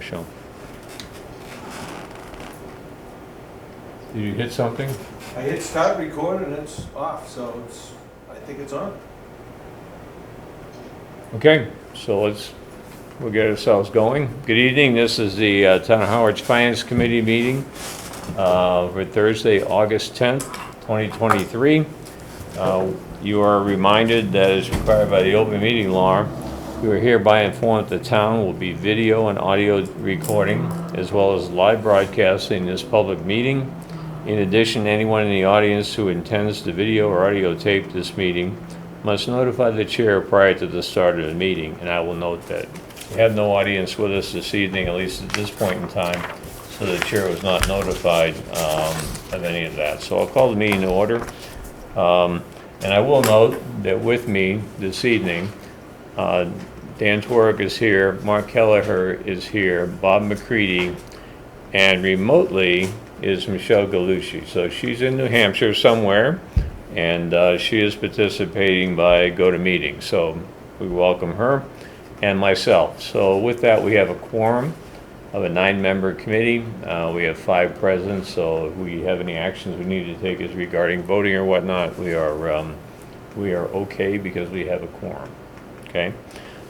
Michelle? Did you hit something? I hit start record and it's off, so I think it's on. Okay, so we'll get ourselves going. Good evening, this is the Town of Harwich Finance Committee meeting for Thursday, August 10th, 2023. You are reminded that as required by the open meeting law, you are hereby informed that the town will be video and audio recording as well as live broadcasting this public meeting. In addition, anyone in the audience who intends to video or audio tape this meeting must notify the chair prior to the start of the meeting. And I will note that we have no audience with us this evening, at least at this point in time, so the chair was not notified of any of that. So I'll call the meeting to order. And I will note that with me this evening, Dan Twerk is here, Mark Kelleher is here, Bob McCready, and remotely is Michelle Galucci. So she's in New Hampshire somewhere, and she is participating by GoToMeeting. So we welcome her and myself. So with that, we have a quorum of a 9-member committee. We have 5 present, so if we have any actions we need to take as regarding voting or whatnot, we are okay because we have a quorum. Okay.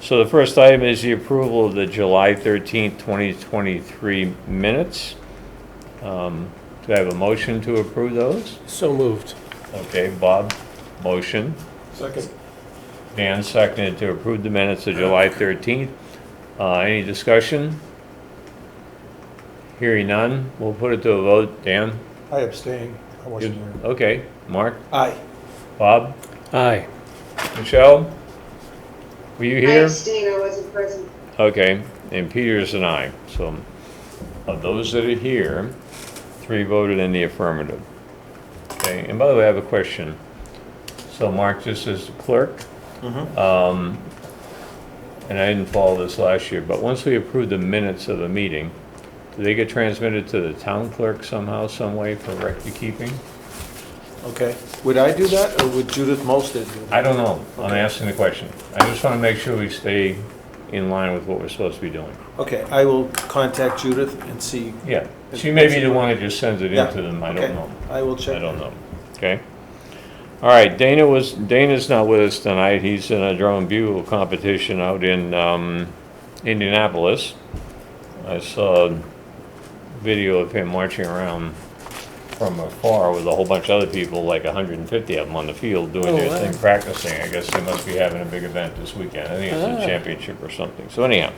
So the first item is the approval of the July 13th, 2023 minutes. Do I have a motion to approve those? So moved. Okay, Bob, motion. Second. Dan seconded to approve the minutes of July 13th. Any discussion? Hearing none, we'll put it to a vote. Dan? I abstain. I wasn't here. Okay, Mark? Aye. Bob? Aye. Michelle? Were you I here? abstain, I wasn't present. Okay, and Peter's and I. So of those that are here, 3 voted in the affirmative. Okay, and by the way, I have a question. So Mark, just as the clerk, and I didn't follow this last year, but once we approve the minutes of a meeting, do they get transmitted to the town clerk somehow, some way for record keeping? Okay. Would I do that, or would Judith Molstead do that? I don't know. I'm Okay. asking the question. I just want to make sure we stay in line with what we're supposed to be doing. Okay, I will contact Judith and see. Yeah, she may be the one that just sends it Yeah, into them. I okay. don't know. I will check. I don't know. Okay. All right, Dana's not with us tonight. He's in a drum and bugle competition out in Indianapolis. I saw a video of him marching around from afar with a whole bunch of other people, like 150 of them on the field doing their thing, practicing. I guess they must be having a big event this weekend. I think it's a championship or something. So anyhow,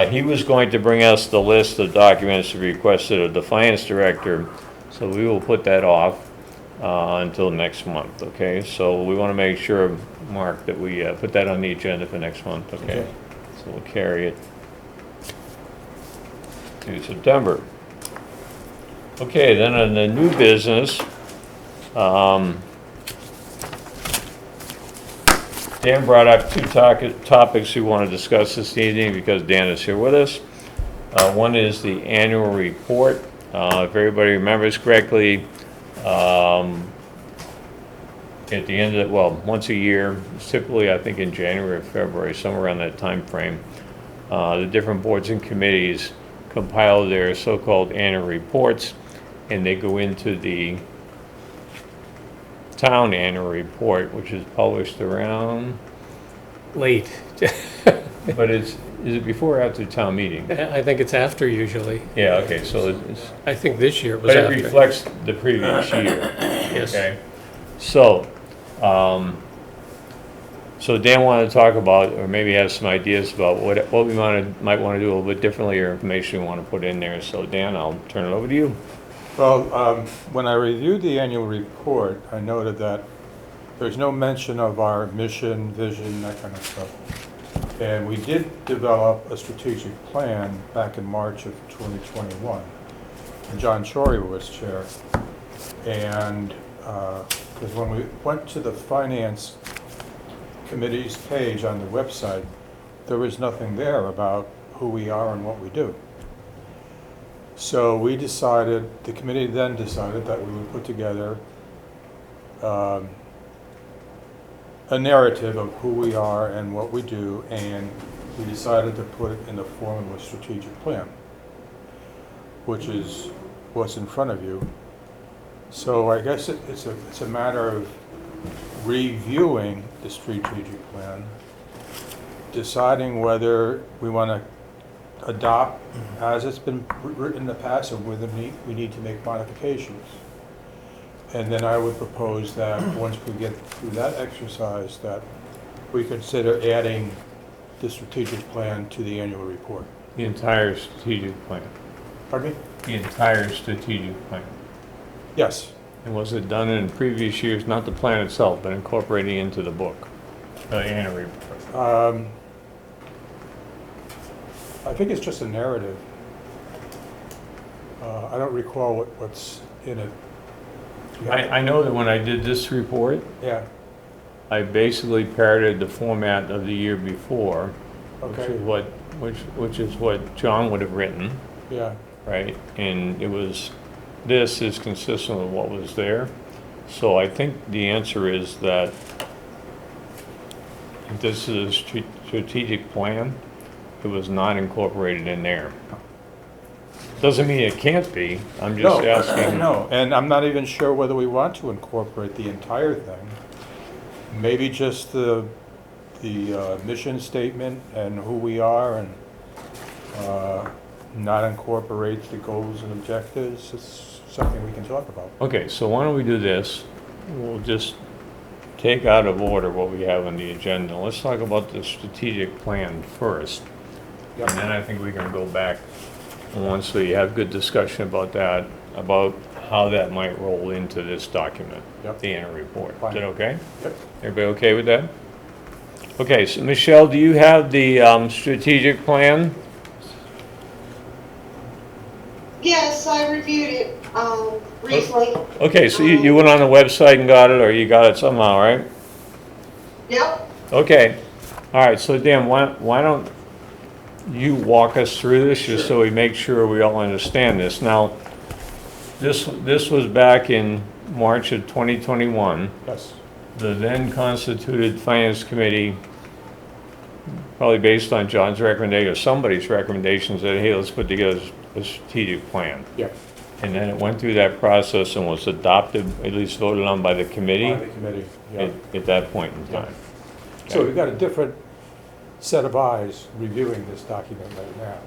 he was going to bring us the list of documents requested of the finance director, so we will put that off until next month, okay? So we want to make sure, Mark, that we put that on the agenda for next month, okay? Okay. So we'll carry it to September. Okay, then on the new business, Dan brought up 2 topics we want to discuss this evening because Dan is here with us. One is the annual report. If everybody remembers correctly, at the end of, once a year, typically I think in January or February, somewhere around that time frame, the different boards and committees compile their so-called annual reports, and they go into the town annual report, which is published around, Late. but is it before or after town meeting? I think it's after usually. Yeah, okay, so it's, I think this year it was but it after. reflects the previous year, Yes. okay? So, so Dan wanted to talk about, or maybe have some ideas about what we might want to do a little bit differently, or information we want to put in there. So Dan, I'll turn it over to you. Well, when I reviewed the annual report, I noted that there's no mention of our mission, vision, that kind of stuff. And we did develop a strategic plan back in March of 2021. And John Shorey was chair. And because when we went to the finance committee's page on the website, there was nothing there about who we are and what we do. So we decided, the committee then decided that we would put together a narrative of who we are and what we do, and we decided to put it in the form of a strategic plan, which is what's in front of you. So I guess it's a matter of reviewing the strategic plan, deciding whether we want to adopt as it's been written in the past, or whether we need to make modifications. And then I would propose that once we get through that exercise, that we consider adding the strategic plan to the annual report. The entire strategic plan. Pardon me? The entire strategic plan. Yes. And was it done in previous years, not the plan itself, but incorporating into the book, the annual report? I think it's just a narrative. I don't recall what's in it. I know that when I did this report, Yeah, I basically parroted the format of the year before, which okay, is what John would have written, yeah, right? And this is consistent with what was there. So I think the answer is that if this is a strategic plan, it was not incorporated in there. Doesn't mean it can't be, I'm just asking. No, and I'm not even sure whether we want to incorporate the entire thing. Maybe just the mission statement and who we are, and not incorporate the goals and objectives. It's something we can talk about. Okay, so why don't we do this? We'll just take out of order what we have on the agenda. Let's talk about the strategic plan first. Yep. And then I think we can go back, once we have good discussion about that, about how that might roll into this document, Yep. the annual report. Is Fine. that okay? Yep. Everybody okay with that? Okay, so Michelle, do you have the strategic plan? Yes, I reviewed it briefly. Okay, so you went on the website and got it, or you got it somehow, right? Yep. Okay, all right, so Dan, why don't you walk us through this, just so we make sure we all understand this. Now, this was back in March of 2021. Yes. The then constituted Finance Committee, probably based on John's recommendation, or somebody's recommendation, said, hey, let's put together a strategic plan. Yeah. And then it went through that process and was adopted, at least voted on by the committee By the committee, yeah. at that point in time. So we've got a different set of eyes reviewing this document right now.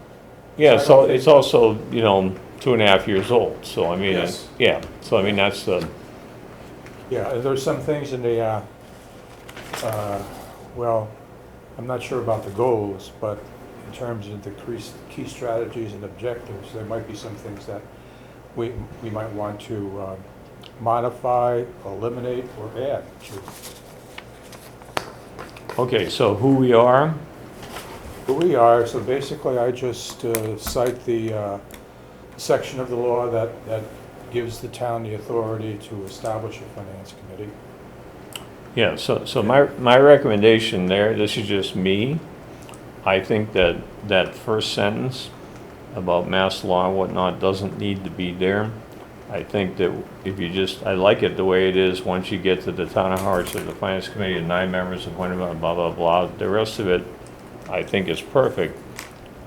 Yeah, so it's also, 2.5 years old, so I mean, Yes. yeah, so I mean, that's the, Yeah, and there's some things in the, well, I'm not sure about the goals, but in terms of the key strategies and objectives, there might be some things that we might want to modify, eliminate, or add to. okay, so who we are, Who we are, so basically I just cite the section of the law that gives the town the authority to establish a finance committee. yeah, so my recommendation there, this is just me, I think that first sentence about mass law and whatnot doesn't need to be there. I think that if you I like it the way it is, once you get to the town of Harwich, there's a finance committee of 9 members appointed by blah, blah, blah. The rest of it, I think is perfect.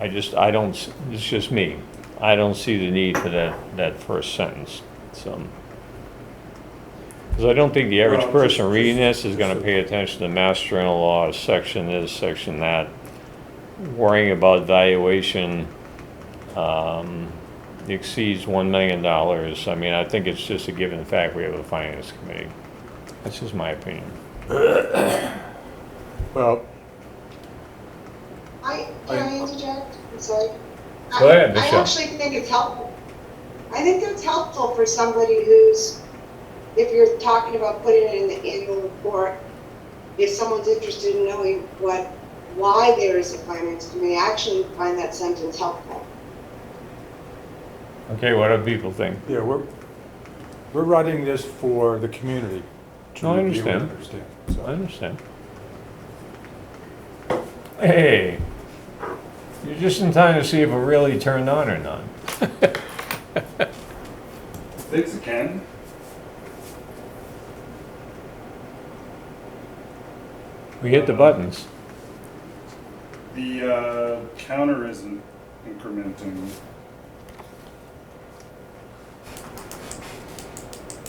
I don't, it's just me. I don't see the need for that first sentence, so. Because I don't think the average Well, person just- reading this is just gonna a- pay attention to Mass General Law, section this, section that, worrying about valuation, exceeds $1 million. I mean, I think it's just a given fact we have a finance committee. That's just my opinion. Well, Can I interject? I'm sorry. Go ahead, I Michelle. actually think it's helpful. I think it's helpful for somebody who's, if you're talking about putting it in the annual report, if someone's interested in knowing why there is a finance committee, I actually find that sentence helpful. Okay, what do people think? yeah, we're writing this for the community to No, I review and understand. understand. I So, understand. Hey, you're just in time to see if it really turned on or not. Thanks again. We hit the buttons. The counter isn't incrementing.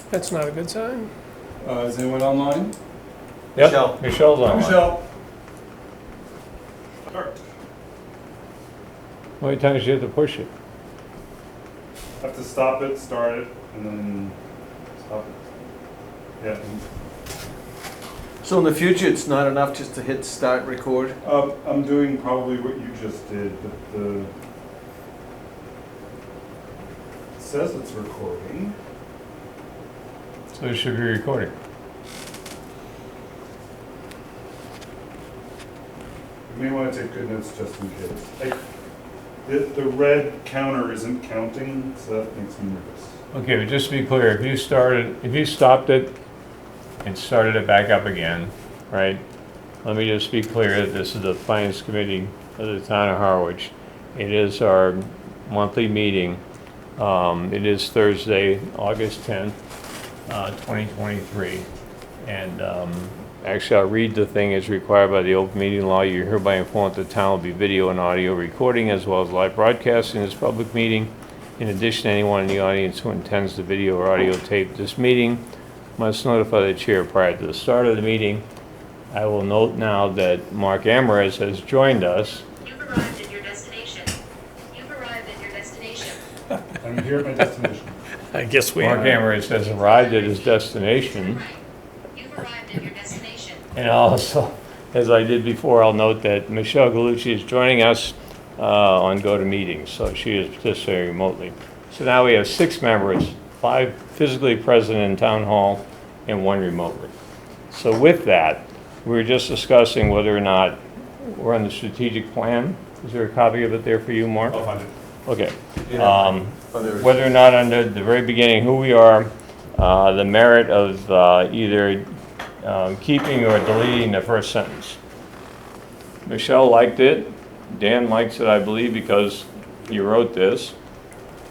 That's not a good sign. Is anyone online? Yep, Michelle. Michelle's on. Michelle. Start. How many times do you have to push it? Have to stop it, start it, and then stop it. Yeah. So in the future, it's not enough just to hit start record? I'm doing probably what you just did, but it says it's recording. So it should be recording. You may want to take good notes just in case. The red counter isn't counting, so that makes me nervous. Okay, but just to be clear, if you stopped it and started it back up again, right? Let me just be clear, this is the Finance Committee of the Town of Harwich. It is our monthly meeting. It is Thursday, August 10th, 2023. And actually, I'll read the thing as required by the open meeting law. You're hereby informed that the town will be video and audio recording as well as live broadcasting this public meeting. In addition, anyone in the audience who intends to video or audio tape this meeting must notify the chair prior to the start of the meeting. I will note now that Mark Amaris has joined us. You've arrived at your destination. You've arrived at your destination. I'm here at my destination. I guess we Mark are. Amaris has arrived at his destination. You've arrived at your destination. And also, as I did before, I'll note that Michelle Galucci is joining us on GoToMeetings, so she is participating remotely. So now we have 6 members, 5 physically present in Town Hall and 1 remotely. So with that, we were just discussing whether or not we're on the strategic plan. Is there a copy of it there for you, Mark? I'll find it. Okay. Oh, there it is. Whether or not under the very beginning who we are, the merit of either keeping or deleting the first sentence. Michelle liked it. Dan likes it, I believe, because you wrote this.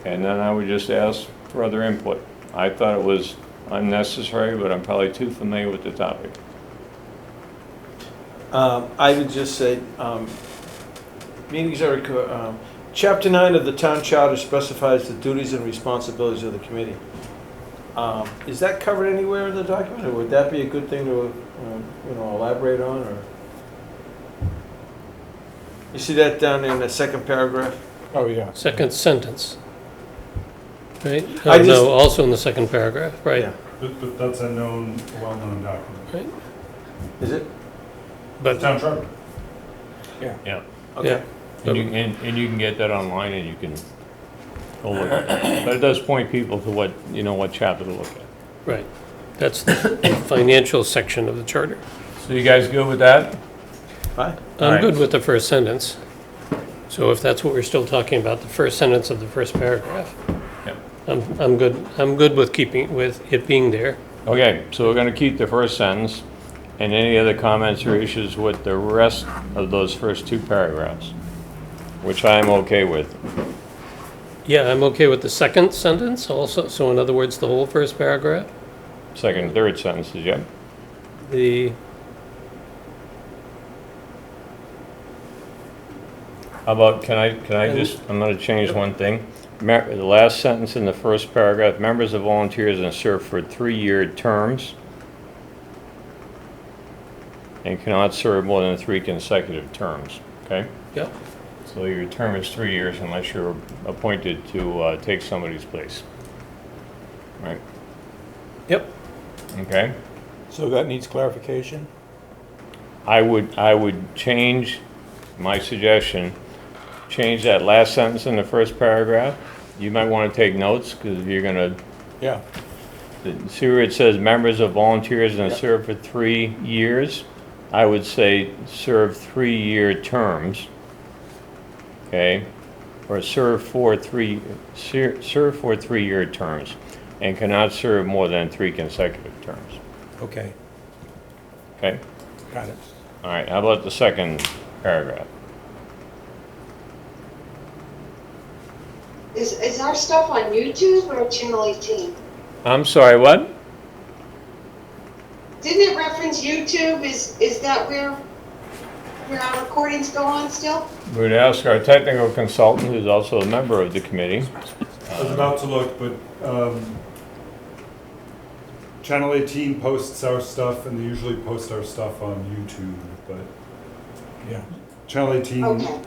And then I would just ask for other input. I thought it was unnecessary, but I'm probably too familiar with the topic. I would just say, meetings are, Chapter 9 of the Town Charter specifies the duties and responsibilities of the committee. Is that covered anywhere in the document, or would that be a good thing to, elaborate on, or? You see that down in the second paragraph? Oh, yeah. Second sentence. Right? I just- No, also in the second paragraph, right? Yeah. But that's a well-known document. Right. Is it? But, Town charter. Yeah. Okay. yeah, And you can get that online and you can go look at it. But it does point people to what chapter to look at. right. That's the financial section of the charter. So you guys good with that? Fine. I'm Right. good with the first sentence. So if that's what we're still talking about, the first sentence of the first paragraph, Yep. I'm good with it being there. Okay, so we're gonna keep the first sentence, and any other comments or issues with the rest of those first 2 paragraphs, which I'm okay with. Yeah, I'm okay with the second sentence also, so in other words, the whole first paragraph. Second and third sentences, yeah? The, How about, I'm gonna change one thing. The last sentence in the first paragraph, members of volunteers and serve for 3-year terms and cannot serve more than 3 consecutive terms, okay? yeah, So your term is 3 years unless you're appointed to take somebody's place. Right, yep, okay? So that needs clarification? I would change, my suggestion, change that last sentence in the first paragraph. You might want to take notes, because you're gonna, Yeah. see where it says members of volunteers and Yeah. serve for 3 years? I would say serve 3-year terms, okay? Or serve for 3-year terms and cannot serve more than 3 consecutive terms, Okay, okay? got it. All right, how about the second paragraph? Is our stuff on YouTube or Channel 18? I'm sorry, what? Didn't it reference YouTube? Is that where our recordings go on still? We'd ask our technical consultant, who's also a member of the committee. I was about to look, but Channel 18 posts our stuff, and they usually post our stuff on YouTube, but Yeah. Channel 18, Okay.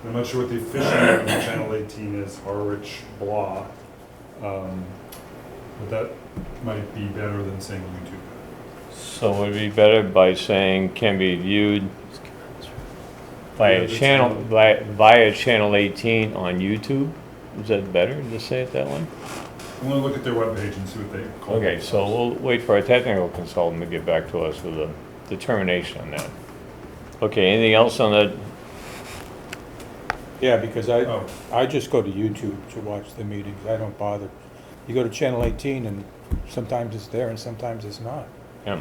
I'm not sure what the official name of Channel 18 is, Harwich Blah. But that might be better than saying YouTube. So would it be better by saying can be viewed via Yeah, channel, that's via Channel 18 on YouTube? Is that better to say it that way? I'm gonna look at their webpage and see what they call it. Okay, so we'll wait for our technical consultant to get back to us with a determination on that. Okay, anything else on that? Yeah, because Oh. I just go to YouTube to watch the meetings. I don't bother. You go to Channel 18 and sometimes it's there and sometimes it's not. Yeah.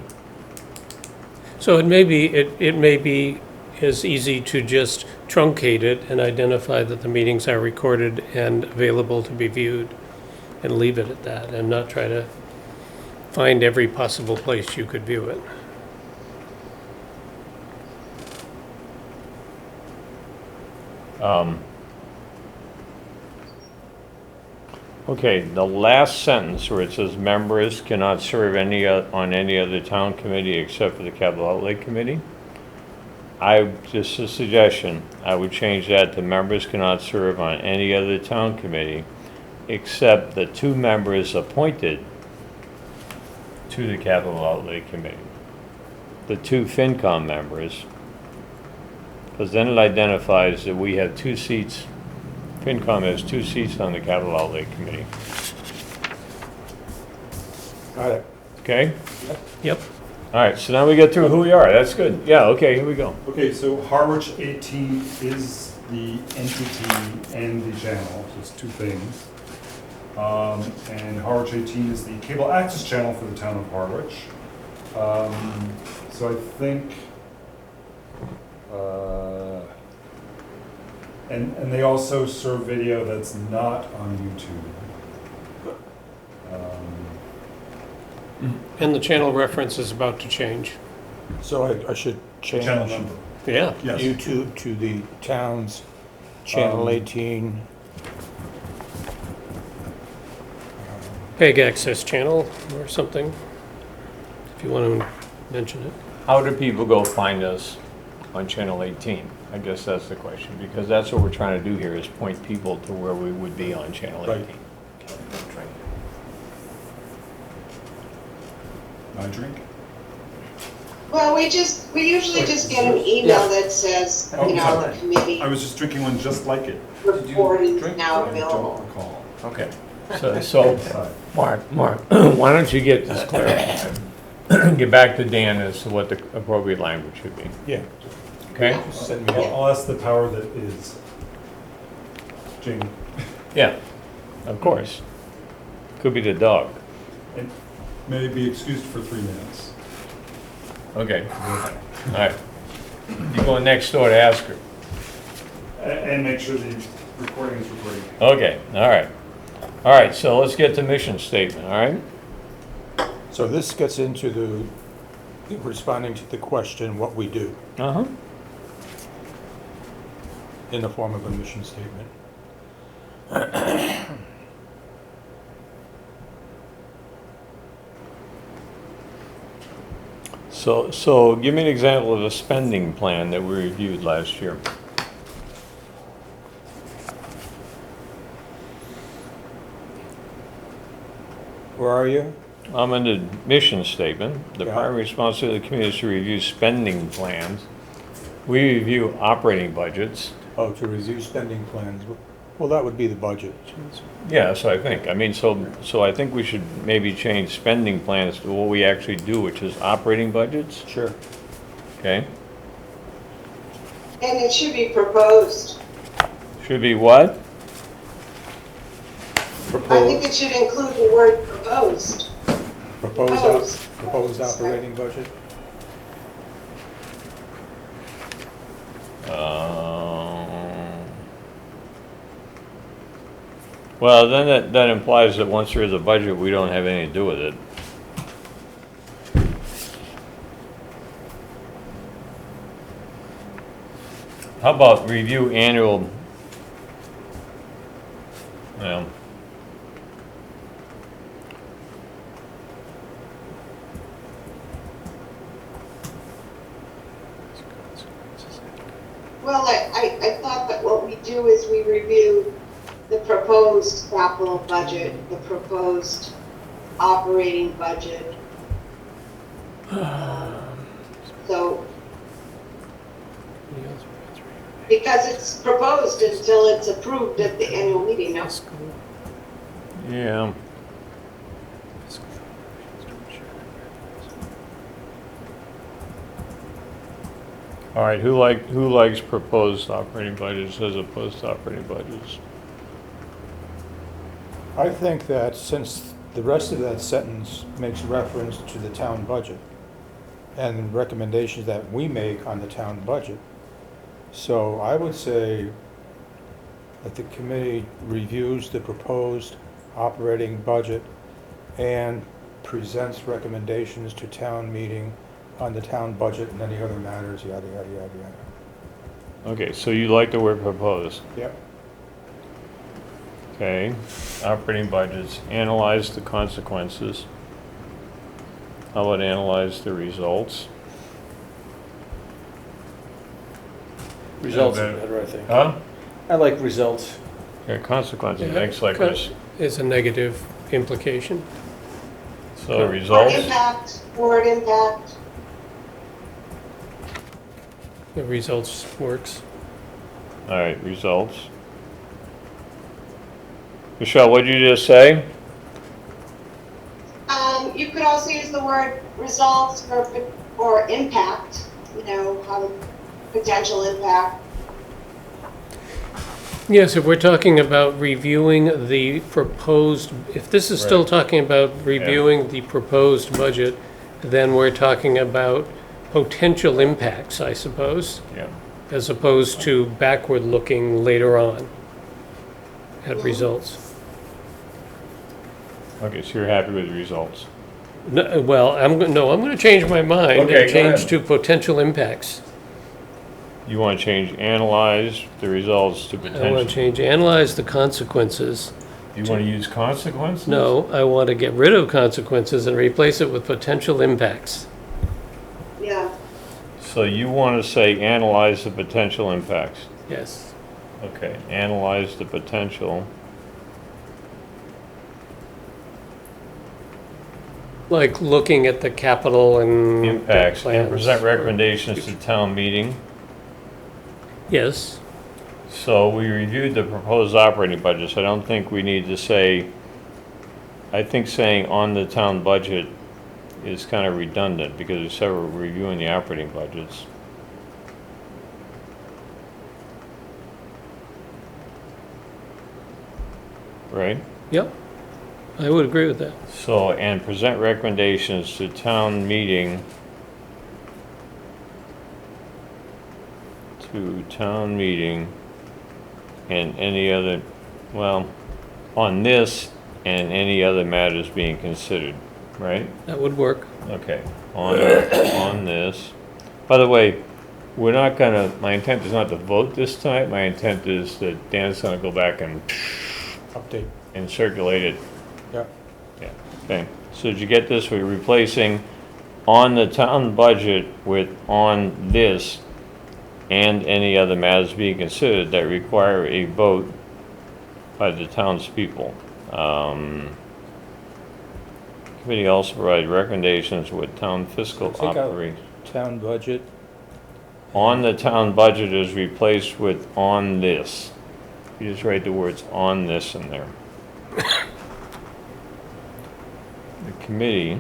So it may be as easy to just truncate it and identify that the meetings are recorded and available to be viewed and leave it at that and not try to find every possible place you could view it. Okay, the last sentence where it says members cannot serve on any other town committee except for the capital outlay committee. Just a suggestion, I would change that to members cannot serve on any other town committee except the 2 members appointed to the capital outlay committee. The 2 FinCom members, because then it identifies that we have 2 seats. FinCom has 2 seats on the capital outlay committee. Got it. Okay? Yep. All right, so now we get through who we are. That's good. Yeah, okay, here we go. Okay, so Harwich 18 is the entity and the channel, so it's 2 things. And Harwich 18 is the cable access channel for the town of Harwich. So I think, and they also serve video that's not on YouTube. And the channel reference is about to change. So I should change Channel number. Yeah. Yes. YouTube to the town's Channel 18. PEG access channel or something, if you want to mention it. How do people go find us on Channel 18? I guess that's the question, because that's what we're trying to do here, is point people to where we would be on Channel 18. Right. My drink? Well, we usually just get an email that says, Oh, you know, sorry. the committee I was just drinking one just like it. report is now I don't available. recall. Okay. So, Mark, why don't you get this clarified? Get back to Dan as to what the appropriate language should be, Yeah. okay? Just send me I'll ask the power that is. Jamie. Yeah, of course. Could be the dog. And may be excused for 3 minutes. Okay, all right. You go next door to ask her. And make sure the recording is recording. Okay, all right. All right, so let's get the mission statement, all right? So this gets into the responding to the question, what we do, Uh-huh. in the form of a mission statement. So give me an example of a spending plan that we reviewed last year. Where are you? I'm in the mission statement. The Yeah. primary responsibility of the committee is to review spending plans. We review operating budgets. Oh, to review spending plans. Well, that would be the budget. Yeah, so I think. I mean, so I think we should maybe change spending plans to what we actually do, which is operating budgets, Sure. okay? And it should be proposed. Should be what? I think it should include the word proposed. Proposed operating budget? Well, then that implies that once there is a budget, we don't have anything to do with it. How about review annual? Well, Well, I thought that what we do is we review the proposed capital budget, the proposed operating budget. So, because it's proposed until it's approved at the annual meeting, no? yeah. All right, who likes proposed operating budgets as opposed to operating budgets? I think that since the rest of that sentence makes reference to the town budget and recommendations that we make on the town budget, so I would say that the committee reviews the proposed operating budget and presents recommendations to town meeting on the town budget and any other matters, yada, yada, yada, yada. Okay, so you like the word proposed. Yep. Okay, operating budgets, analyze the consequences. How about analyze the results? Results Yeah, are better, I think. Huh? I like results. Okay, consequences, Yeah, makes like this. Is a negative implication. So Or results, impact, word impact. The results works. all right, results. Michelle, what did you just say? You could also use the word results or impact, you know, how potential impact. Yes, if we're talking about reviewing the proposed, if this is still Right. talking about reviewing the proposed budget, then we're talking about potential impacts, I suppose, Yeah. as opposed to backward looking later on at results. Okay, so you're happy with the results. No, well, I'm going to change my mind Okay, and go change ahead. to potential impacts. You want to change analyze the results to I want potential. to change, analyze the consequences. You want to use consequences? No, I want to get rid of consequences and replace it with potential impacts. Yeah. So you want to say analyze the potential impacts. Yes. Okay, analyze the potential. Like looking at the capital and Impacts and plans. present recommendations to town meeting. Yes. So we reviewed the proposed operating budgets. I don't think we need to say, I think saying on the town budget is kind of redundant because we said we're reviewing the operating budgets. Right? Yep. I would agree with that. So, and present recommendations to town meeting. To town meeting and any other, well, on this and any other matters being considered, right? That would work. Okay, on this. By the way, we're not gonna, my intent is not to vote this tonight. My intent is that Dan's gonna go back and Update. circulate it. Yep. Yeah, okay. So did you get this? We're replacing on the town budget with on this and any other matters being considered that require a vote by the townspeople. Committee also provides recommendations with town fiscal Take out- operations. Town budget, On the town budget is replaced with on this. You just write the words on this in there. The committee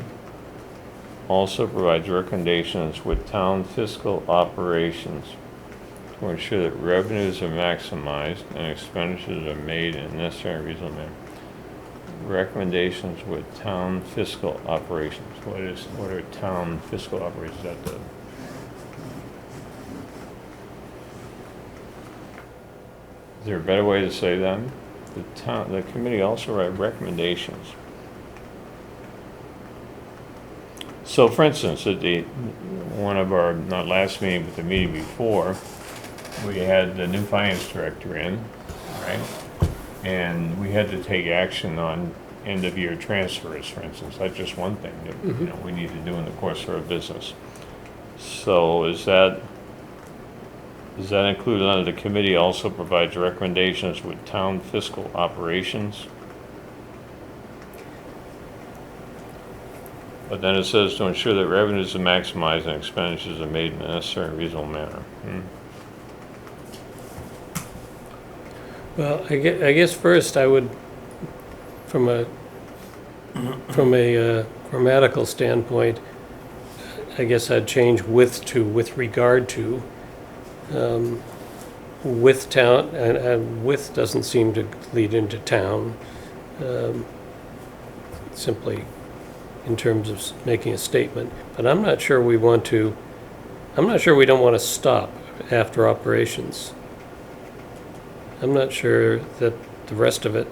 also provides recommendations with town fiscal operations to ensure that revenues are maximized and expenditures are made in a necessary and reasonable manner. Recommendations with town fiscal operations. What are town fiscal operations? Is that the Is there a better way to say that? The committee also write recommendations. So for instance, at one of our, not last meeting, but the meeting before, we had the new finance director in, right? And we had to take action on end-of-year transfers, for instance. That's just one thing that, you know, we need to do in the course of our business. So is that included under the committee also provides recommendations with town fiscal operations? But then it says to ensure that revenues are maximized and expenditures are made in a necessary and reasonable manner. Well, I guess first I would, from a grammatical standpoint, I guess I'd change with to with regard to. With town, and with doesn't seem to lead into town, simply in terms of making a statement. But I'm not sure we don't want to stop after operations. I'm not sure that the rest of it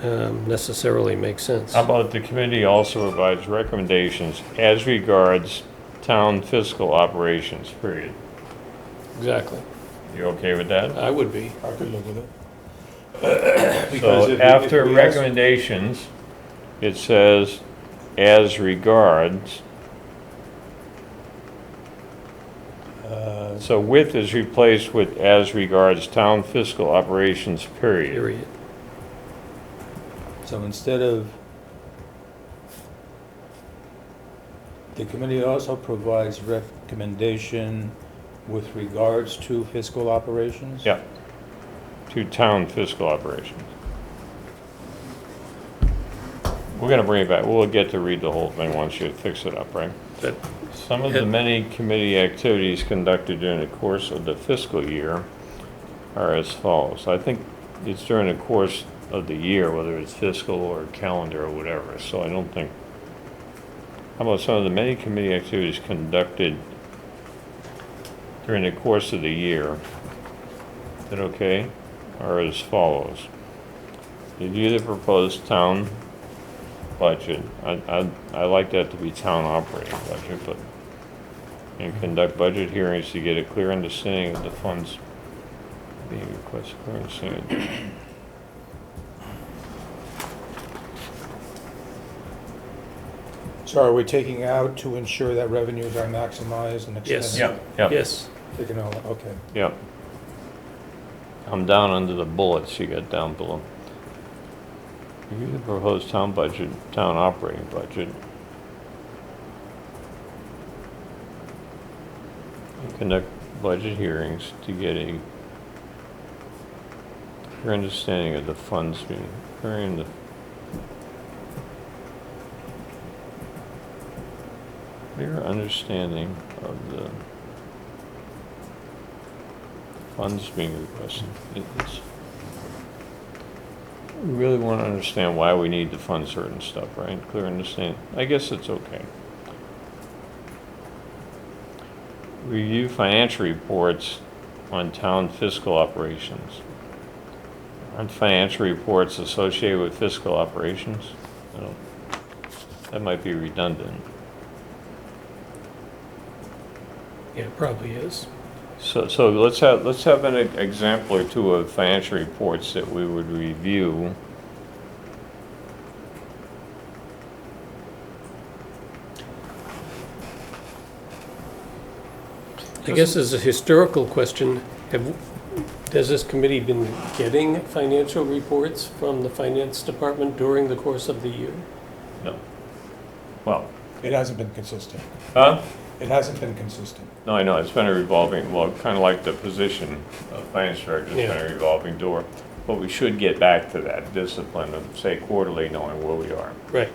necessarily makes sense. How about the committee also provides recommendations as regards town fiscal operations, period? Exactly. You okay with that? I would be. I could live with it. Because So if after we ask- recommendations, it says as regards. So with is replaced with as regards town fiscal operations, period. Period. So instead of, the committee also provides recommendation with regards to fiscal operations? Yeah. To town fiscal operations. We're gonna bring it back. We'll get to read the whole thing once you fix it up, right? But Some of the many committee activities conducted during the course of the fiscal year are as follows. I think it's during the course of the year, whether it's fiscal or calendar or whatever, so I don't think. How about some of the many committee activities conducted during the course of the year? Is that okay? Are as follows. Review the proposed town budget. I like that to be town operating budget, but, and conduct budget hearings to get a clear understanding of the funds being requested, clear understanding. So are we taking out to ensure that revenues are maximized and Yes. expended? Yeah, yes, Taking out, okay. yeah. I'm down under the bullets you got down below. Review the proposed town budget, town operating budget. And conduct budget hearings to get a clear understanding of the funds being, clearing the clear understanding of the funds being requested. We really want to understand why we need to fund certain stuff, right? Clear understanding. I guess it's okay. Review financial reports on town fiscal operations. Aren't financial reports associated with fiscal operations? I don't, that might be redundant. yeah, it probably is. So let's have an example or two of financial reports that we would review. I guess as a historical question, has this committee been getting financial reports from the finance department during the course of the year? No. Well, It hasn't been consistent. huh? It hasn't been consistent. No, I know, it's been a revolving, well, kind of like the position of finance director, it's been a revolving door. But we should get back to that discipline of, say, quarterly, knowing where we are. Right,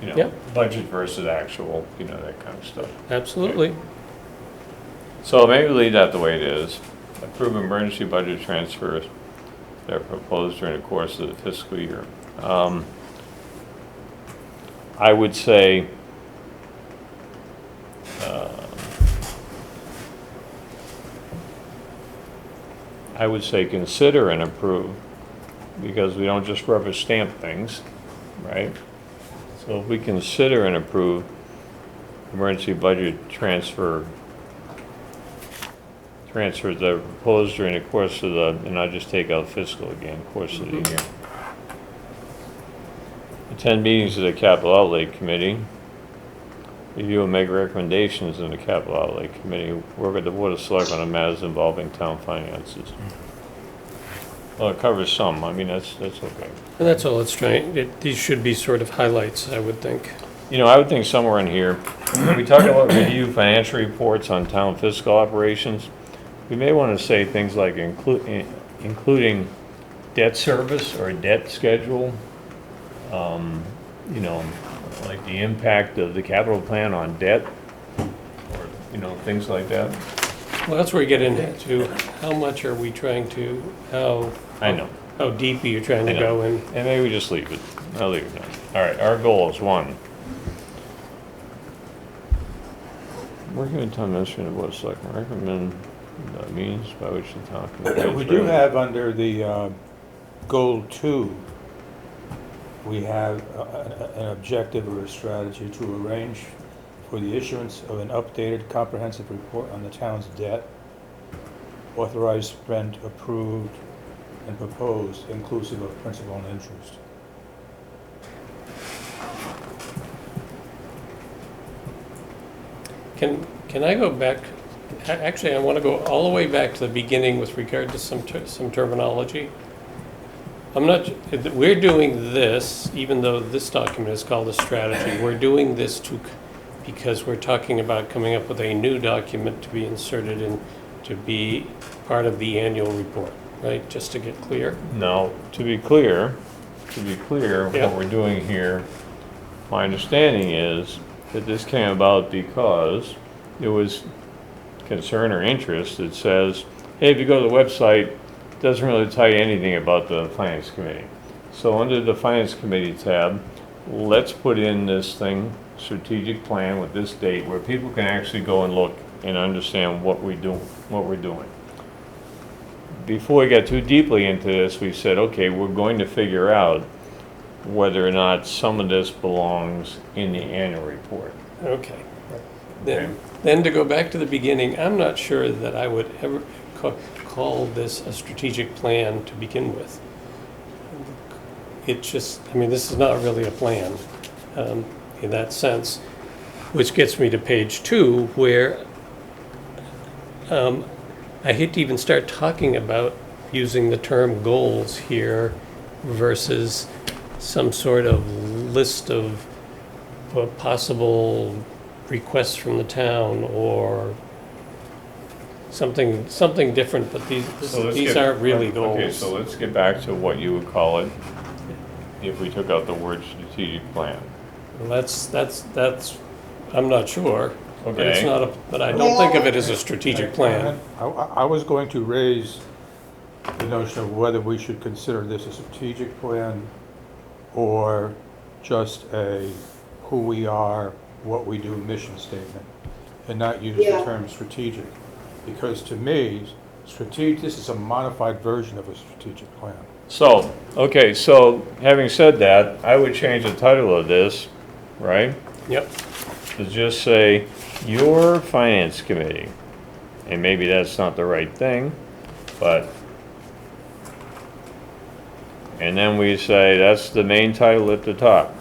You know, Yep. budget versus actual, you know, that kind of stuff. absolutely. So maybe leave that the way it is. Approve emergency budget transfers that are proposed during the course of the fiscal year. I would say, consider and approve, because we don't just rubber stamp things, right? So if we consider and approve emergency budget transfer transfers that are proposed during the course of the, and I'll just take out fiscal again, course of the year. Attend meetings of the capital outlay committee. Review and make recommendations in the capital outlay committee. Work with the board of selectmen on matters involving town finances. Well, it covers some. I mean, that's okay. And that's all it's trying, these should be sort of highlights, I would think. You know, I would think somewhere in here, when we talk about review financial reports on town fiscal operations, we may want to say things like including debt service or debt schedule. You know, like the impact of the capital plan on debt, or, you know, things like that. Well, that's where we get into how much are we trying to, I know. how deep are you trying to I know. go in? And maybe we just leave it. I'll leave it now. All right, our goal is 1. Working with town administrator, board of selectmen, recommend the means by which the town can. We do have under the goal 2, we have an objective or a strategy to arrange for the issuance of an updated comprehensive report on the town's debt, authorized, spent, approved, and proposed, inclusive of principal and interest. Can I go back, actually, I want to go all the way back to the beginning with regard to some terminology. I'm not, we're doing this, even though this document is called a strategy, we're doing this because we're talking about coming up with a new document to be inserted in, to be part of the annual report, right? Just to get clear? No, to be clear, Yeah. what we're doing here, my understanding is that this came about because there was concern or interest that says, hey, if you go to the website, it doesn't really tell you anything about the finance committee. So under the finance committee tab, let's put in this thing, strategic plan with this date, where people can actually go and look and understand what we're doing. Before we got too deeply into this, we said, okay, we're going to figure out whether or not some of this belongs in the annual report. Okay. Then to go back to the beginning, I'm not sure that I would ever call this a strategic plan to begin with. It just, I mean, this is not really a plan in that sense, which gets me to page 2, where I hate to even start talking about using the term goals here versus some sort of list of possible requests from the town or something different, but these aren't really goals. Okay, so let's get back to what you would call it if we took out the word strategic plan. That's, I'm not sure. But it's Okay. not but I don't think of it as a strategic plan. I was going to raise the notion of whether we should consider this a strategic plan or just a who we are, what we do mission statement, and not use the Yeah. term strategic. Because to me, this is a modified version of a strategic plan. So, okay, so having said that, I would change the title of this, right? Yep. To just say, your finance committee. And maybe that's not the right thing, but, and then we say, that's the main title at the top.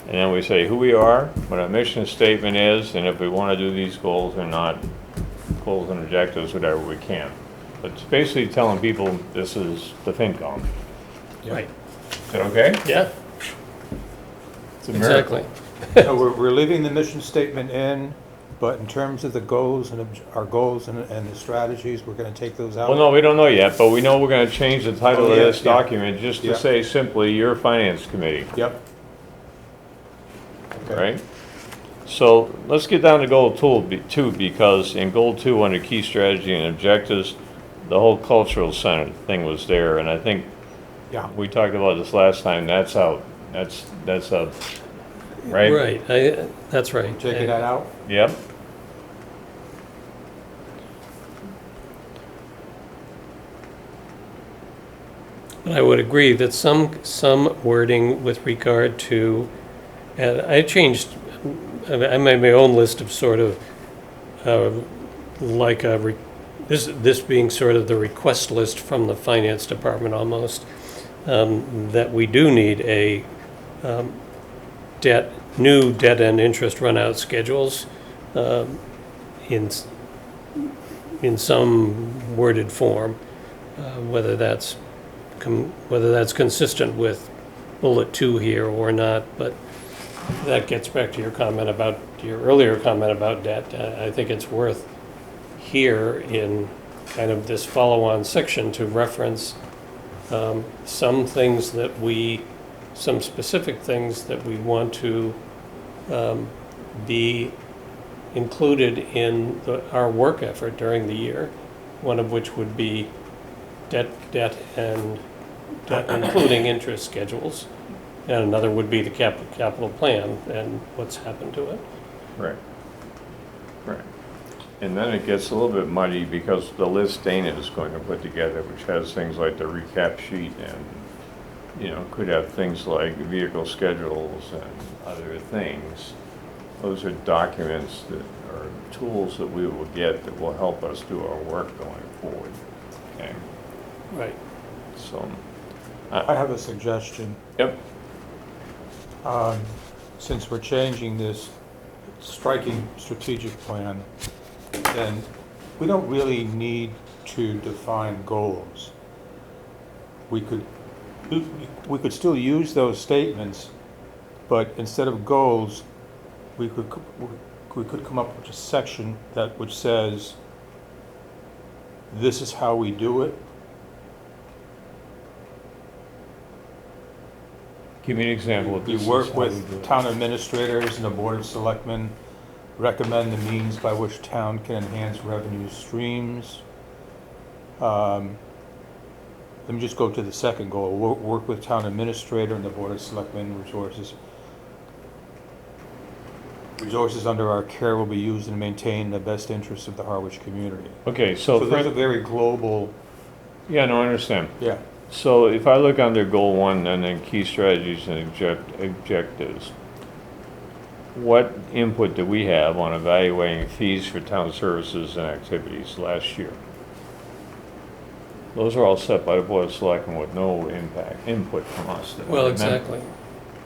And then we say who we are, what our mission statement is, and if we want to do these goals or not, goals and objectives, whatever we can. But it's basically telling people this is the FinCom. Right. Is that okay? Yeah, It's a miracle. exactly. So we're leaving the mission statement in, but in terms of the goals and our goals and the strategies, we're going to take those out? Well, no, we don't know yet, but we know we're going to change the title Oh, of yeah, this yeah. document just to Yeah. say simply, your finance committee, Yep. Okay. right? So let's get down to goal 2, because in goal 2, under key strategy and objectives, the whole cultural center thing was there, and I think Yeah. we talked about this last time, that's out. That's out, right? Right, that's right. Taking that out? Yep. But I would agree that some wording with regard to, and I changed, I made my own list of sort of, like a this being sort of the request list from the finance department almost, that we do need a new debt and interest runout schedules in some worded form, whether that's consistent with bullet 2 here or not, but that gets back to your earlier comment about debt. I think it's worth here in kind of this follow-on section to reference some specific things that we want to be included in our work effort during the year, one of which would be debt and including interest schedules, and another would be the capital plan and what's happened to it. Right. Right. And then it gets a little bit muddy because the list Dana is going to put together, which has things like the recap sheet and, could have things like vehicle schedules and other things. Those are documents that are tools that we will get that will help us do our work going forward. Okay. Right. So. I have a suggestion. Yep. Since we're changing this striking strategic plan, then we don't really need to define goals. We could still use those statements, but instead of goals, we could come up with a section which says, this is how we do it. Give me an example of We this. work with town administrators and the board of selectmen, recommend the means by which town can enhance revenue streams. Let me just go to the second goal. Work with town administrator and the board of selectmen. Resources under our care will be used and maintain the best interests of the Harwich community. Okay, So there's a very global, yeah, no, I understand. yeah. So if I look under goal 1 and then key strategies and objectives, what input do we have on evaluating fees for town services and activities last year? Those are all set by the Board of Selectmen with no input from us. Well, exactly.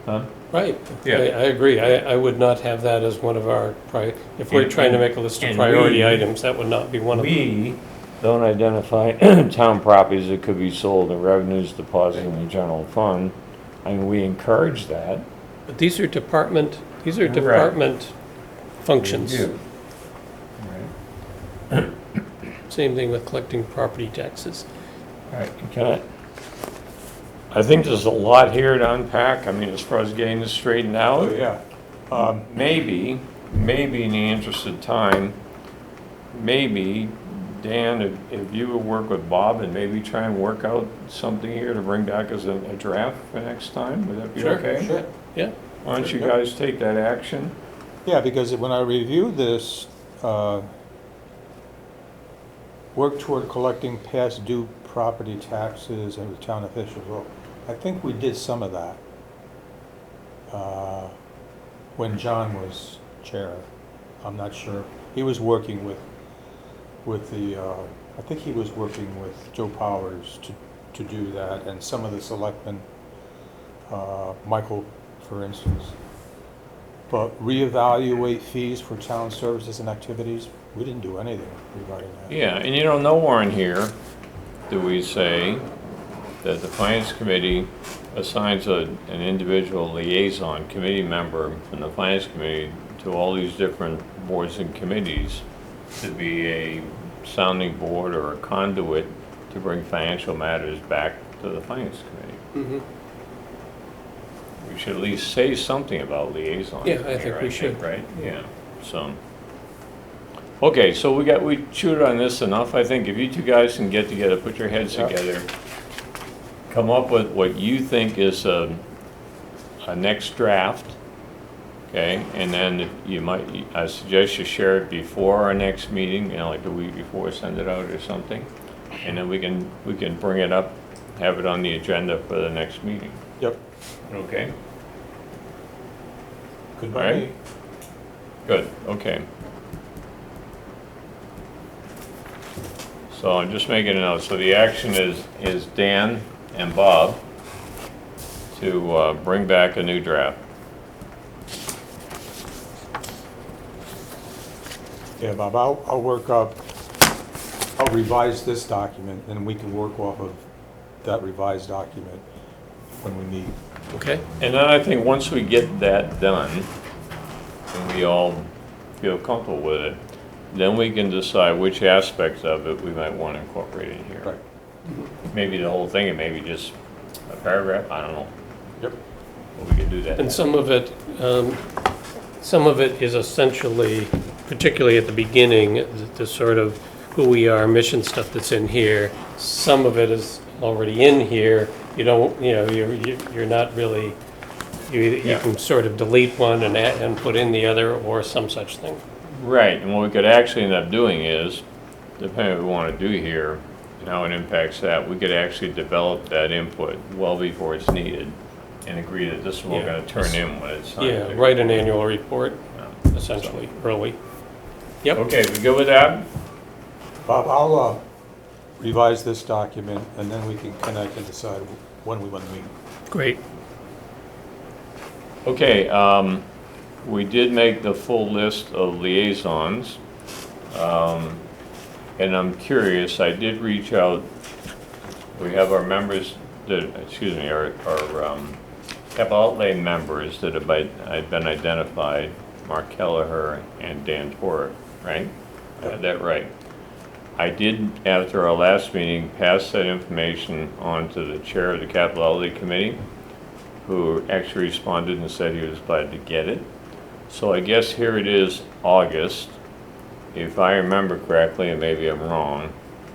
Huh? Right. Yeah. I agree. I would not have that as one of our, if we're And- trying to make a list of and priority we- items, that would not be one of them. We don't identify town properties that could be sold and revenues deposited in the general fund. I mean, we encourage that. But these are department Right. functions. We do. Right. Same thing with collecting property taxes. All right, I think there's a lot here to unpack. I mean, as far as getting this straightened Oh, out, yeah. maybe in the interest of time, maybe, Dan, if you would work with Bob and maybe try and work out something here to bring back as a draft for next time, would that be okay? Sure. Yeah. Why don't you guys take that action? Yeah, because when I reviewed this, work toward collecting past due property taxes and with town officials, well, I think we did some of that when John was chair. I'm not sure. He was working with I think he was working with Joe Powers to do that, and some of the selectmen, Michael, for instance. But reevaluate fees for town services and activities, we didn't do anything regarding that. Yeah, and nowhere in here do we say that the Finance Committee assigns an individual liaison committee member from the Finance Committee to all these different boards and committees to be a sounding board or a conduit to bring financial matters back to the Finance Committee. Mm-hmm. We should at least say something about liaison. Yeah, I think here, we should. Right, yeah, so. Okay, so we chewed on this enough. I think if you two guys can get together, put your heads Yeah. together, come up with what you think is a next draft, okay? And then I suggest you share it before our next meeting, like a week before, send it out or something. And then we can bring it up, have it on the agenda for the next meeting, Yep. okay? Good All by right. me. Good, okay. So I'm just making a note. So the action is Dan and Bob to bring back a new draft. Yeah, Bob, I'll work up, I'll revise this document, and we can work off of that revised document when we meet. Okay? And then I think once we get that done, and we all feel comfortable with it, then we can decide which aspects of it we might want to incorporate in here. Right. Maybe the whole thing, and maybe just a paragraph, I don't know. Yep. But we can do that. And some of it is essentially, particularly at the beginning, the sort of who we are, mission stuff that's in here. Some of it is already in here. You don't, you're not really, you Yeah. can sort of delete one and add, and put in the other, or some such thing. Right, and what we could actually end up doing is, depending on what we want to do here, and how it impacts that, we could actually develop that input well before it's needed, and agree that this is what we're Yeah. going to turn in when it's time. Yeah, to- write an annual report, Yeah. essentially, early. Yep. Okay, we good with that? Bob, I'll revise this document, and then we can connect and decide when we want to meet. Great. Okay, we did make the full list of liaisons. And I'm curious, I did reach out, we have our members that, our capital outlay members that have been identified, Mark Kelleher and Dan Torek, right? Got that right. I did, after our last meeting, pass that information on to the chair of the capital outlay committee, who actually responded and said he was glad to get it. So I guess here it is, August. If I remember correctly, and maybe I'm wrong,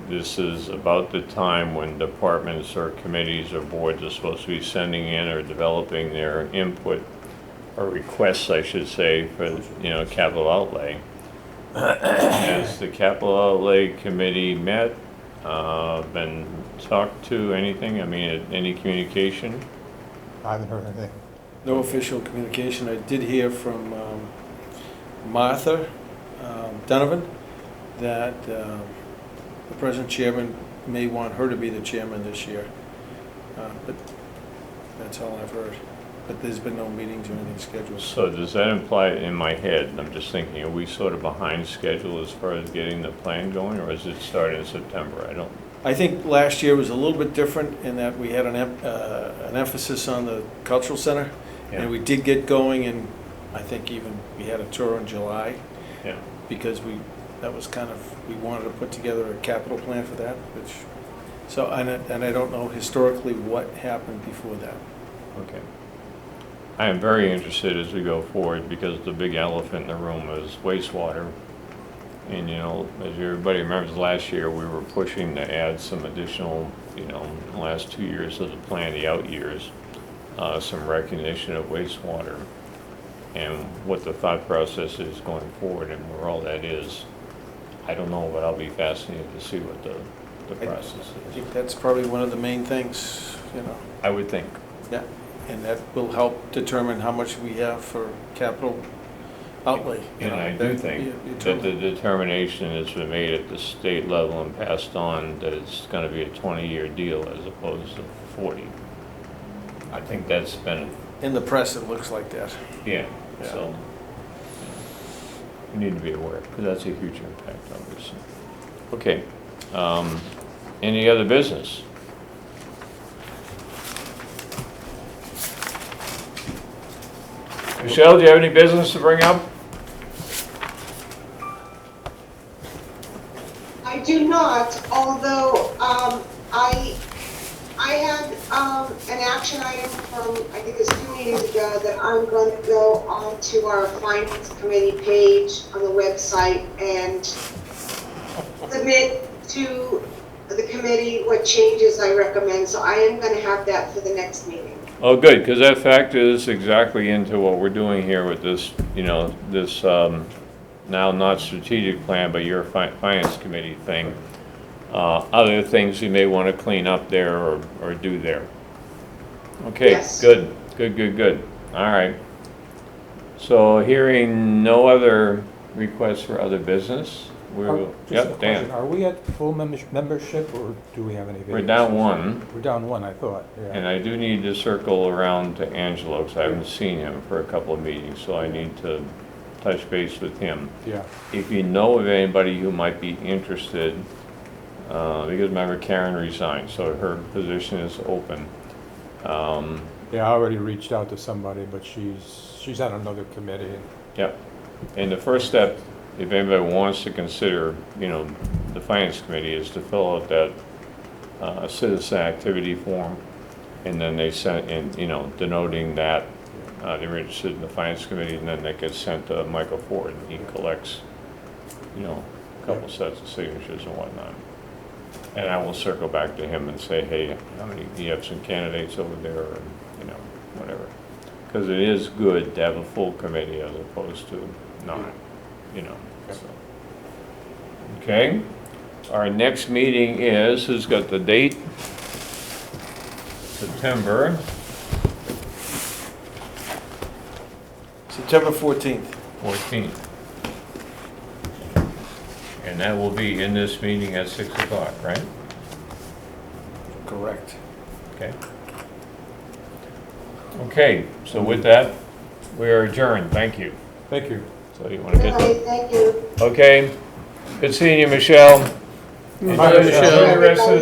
this is about the time when departments or committees or boards are supposed to be sending in or developing their input, or requests, I should say, for, capital outlay. Has the capital outlay committee met, been talked to, anything? I mean, any communication? I haven't heard anything. No official communication. I did hear from Martha Donovan that the present chairman may want her to be the chairman this year. But that's all I've heard. But there's been no meetings or anything scheduled. So does that imply, in my head, I'm just thinking, are we sort of behind schedule as far as getting the plan going, or is it starting in September? I don't, I think last year was a little bit different in that we had an emphasis on the cultural center. Yeah. And we did get going, and I think even we had a tour in July. Yeah. Because that was kind of, we wanted to put together a capital plan for that, which, so, and I don't know historically what happened before that. Okay. I am very interested as we go forward, because the big elephant in the room is wastewater. And, as everybody remembers, last year, we were pushing to add some additional, in the last 2 years of the plan, the out years, some recognition of wastewater and what the thought process is going forward and where all that is. I don't know, but I'll be fascinated to see what the process I is. think that's probably one of the main things, I would think. yeah, and that will help determine how much we have for capital outlay. And I do think that the determination has been made at the state level and passed on that it's going to be a 20-year deal as opposed to 40. I think that's been, In the press, it looks like that. yeah, Yeah. so we need to be aware, because that's a huge impact, obviously. Okay, any other business? Michelle, do you have any business to bring up? I do not, although I had an action item from, I think it was 2 meetings ago, that I'm going to go onto our Finance Committee page on the website and submit to the committee what changes I recommend. So I am going to have that for the next meeting. Oh, good, because that factors exactly into what we're doing here with this, this now not strategic plan, but your finance committee thing. Other things you may want to clean up there or do there. Okay, Yes. good. All right. So hearing no other requests for other business, we Are- will, just a yep, question, Dan. Are we at full membership, or do we have any vacancies? We're down one, We're down one, I thought, and yeah. I do need to circle around to Angelo, because I haven't seen him for a couple of meetings, so I need to touch base with him. Yeah, If you know of anybody who might be interested, because remember Karen resigned, so her position is open. yeah, I already reached out to somebody, but she's on another committee. Yep. And the first step, if anybody wants to consider, the finance committee, is to fill out that citizen activity form. And then they send in, denoting that they're interested in the finance committee, and then that gets sent to Michael Ford, and he collects, a couple sets of signatures and whatnot. And I will circle back to him and say, hey, do you have some candidates over there, or, whatever. Because it is good to have a full committee as opposed to not, so. Okay, our next meeting is, who's got the date? September September 14th. 14th. And that will be in this meeting at 6 o'clock, right? Correct. Okay. Okay, so with that, we are adjourned. Thank you. Thank you. So you want to get, Okay, thank you. okay. Good seeing you, Michelle. Bye, Michelle. Enjoy the rest of the